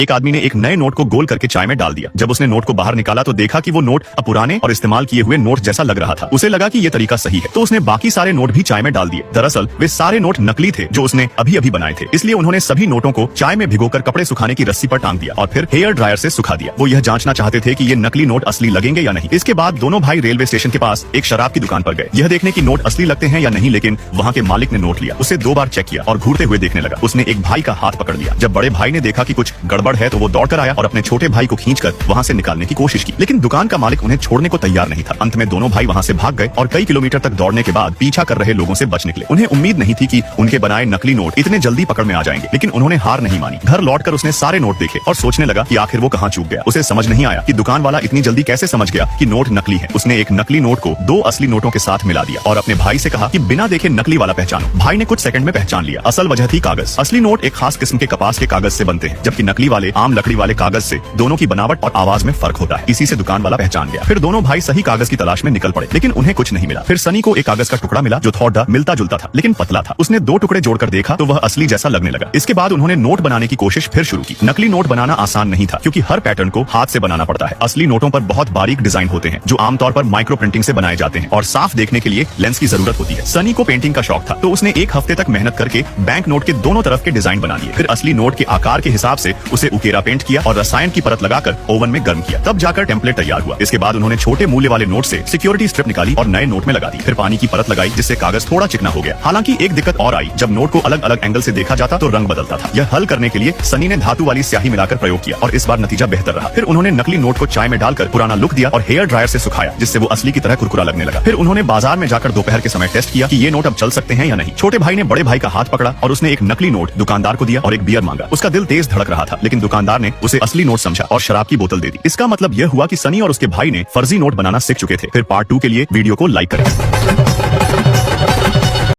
एक आदमी ने एक नए नोट को गोल करके चाय में डाल दिया। जब उसने नोट को बाहर निकाला तो देखा कि वो नोट अब पुराने और इस्तेमाल किए हुए नोट जैसा लग रहा था। उसे लगा कि ये तरीका सही है, तो उसने बाकी सारे नोट भी चाय में डाल दिए। दरअसल वे सारे नोट नकली थे जो उसने अभी अभी बनाए थे। इसलिए उन्होंने सभी नोटों को चाय में भिगोकर कपड़े सुखाने की रस्सी पर टांग दिया और फिर हेयर ड्रायर से सुखा दिया। वो यह जांचना चाहते थे कि ये नकली नोट असली लगेंगे या नहीं। इसके बाद दोनों भाई रेलवे स्टेशन के पास एक शराब की दुकान पर गए, यह देखने की नोट असली लगते हैं या नहीं। लेकिन वहाँ के मालिक ने नोट लिया, उसे 2 बार चेक किया और घूरते हुए देखने लगा। उसने एक भाई का हाथ पकड़ लिया। जब बड़े भाई ने देखा कि कुछ गड़बड़ है तो वो दौड़कर आया और अपने छोटे भाई को खींचकर वहाँ से निकालने की कोशिश की, लेकिन दुकान का मालिक उन्हें छोड़ने को तैयार नहीं था। अंत में दोनों भाई वहाँ से भाग गए और कई किलोमीटर तक दौड़ने के बाद पीछा कर रहे लोगों से बच निकले। उन्हें उम्मीद नहीं थी कि उनके बनाए नकली नोट इतने जल्दी पकड़ में आ जाएंगे, लेकिन उन्होंने हार नहीं मानी। घर लौटकर उसने सारे नोट देखे और सोचने लगा कि आखिर वो कहाँ चूक गया। उसे समझ नहीं आया कि दुकान वाला इतनी जल्दी कैसे समझ गया कि नोट नकली है। उसने एक नकली नोट को 2 असली नोटों के साथ मिला दिया और अपने भाई से कहा कि बिना देखे नकली वाला पहचानो। भाई ने कुछ सेकंड में पहचान लिया। असल वजह थी कागज। असली नोट एक खास किस्म के कपास के कागज से बनते हैं, जबकि नकली वाले आम लकड़ी वाले कागज से। दोनों की बनावट और आवाज में फर्क होता है। इसी से दुकान वाला पहचान गया। फिर दोनों भाई सही कागज की तलाश में निकल पड़े, लेकिन उन्हें कुछ नहीं मिला। फिर सनी को एक कागज का टुकड़ा मिला जो थोड़ा मिलता जुलता था, लेकिन पतला था। उसने 2 टुकड़े जोड़कर देखा तो वह असली जैसा लगने लगा। इसके बाद उन्होंने नोट बनाने की कोशिश फिर शुरू की। नकली नोट बनाना आसान नहीं था, क्योंकि हर पैटर्न को हाथ से बनाना पड़ता है। असली नोटों पर बहुत बारीक डिजाइन होते हैं जो आमतौर पर माइक्रो प्रिंटिंग से बनाए जाते हैं और साफ देखने के लिए लेंस की जरूरत होती है। सनी को पेंटिंग का शौक था, तो उसने 1 हफ्ते तक मेहनत करके बैंक नोट के दोनों तरफ के डिजाइन बना लिए। फिर असली नोट के आकार के हिसाब से उसे उकेरा पेंट किया और रसायन की परत लगाकर ओवन में गर्म किया। तब जाकर टेम्पलेट तैयार हुआ। इसके बाद उन्होंने छोटे मूल्य वाले नोट से सिक्योरिटी स्ट्रिप निकाली और नए नोट में लगा दी। फिर पानी की परत लगाई जिससे कागज थोड़ा चिकना हो गया। हालांकि एक दिक्कत और आई, जब नोट को अलग अलग एंगल से देखा जाता तो रंग बदलता था। यह हल करने के लिए सनी ने धातु वाली स्याही मिलाकर प्रयोग किया और इस बार नतीजा बेहतर रहा। फिर उन्होंने नकली नोट को चाय में डालकर पुराना लुक दिया और हेयर ड्रायर से सुखाया, जिससे वो असली की तरह कुरकुरा लगने लगा। फिर उन्होंने बाजार में जाकर दोपहर के समय टेस्ट किया कि ये नोट अब चल सकते हैं या नहीं। छोटे भाई ने बड़े भाई का हाथ पकड़ा और उसने एक नकली नोट दुकानदार को दिया और एक बियर मांगा। उसका दिल तेज धड़क रहा था, लेकिन दुकानदार ने उसे असली नोट समझा और शराब की बोतल दे दी। इसका मतलब यह हुआ कि सनी और उसके भाई ने फर्जी नोट बनाना सीख चुके थे। फिर पार्ट 2 के लिए वीडियो को लाइक करें।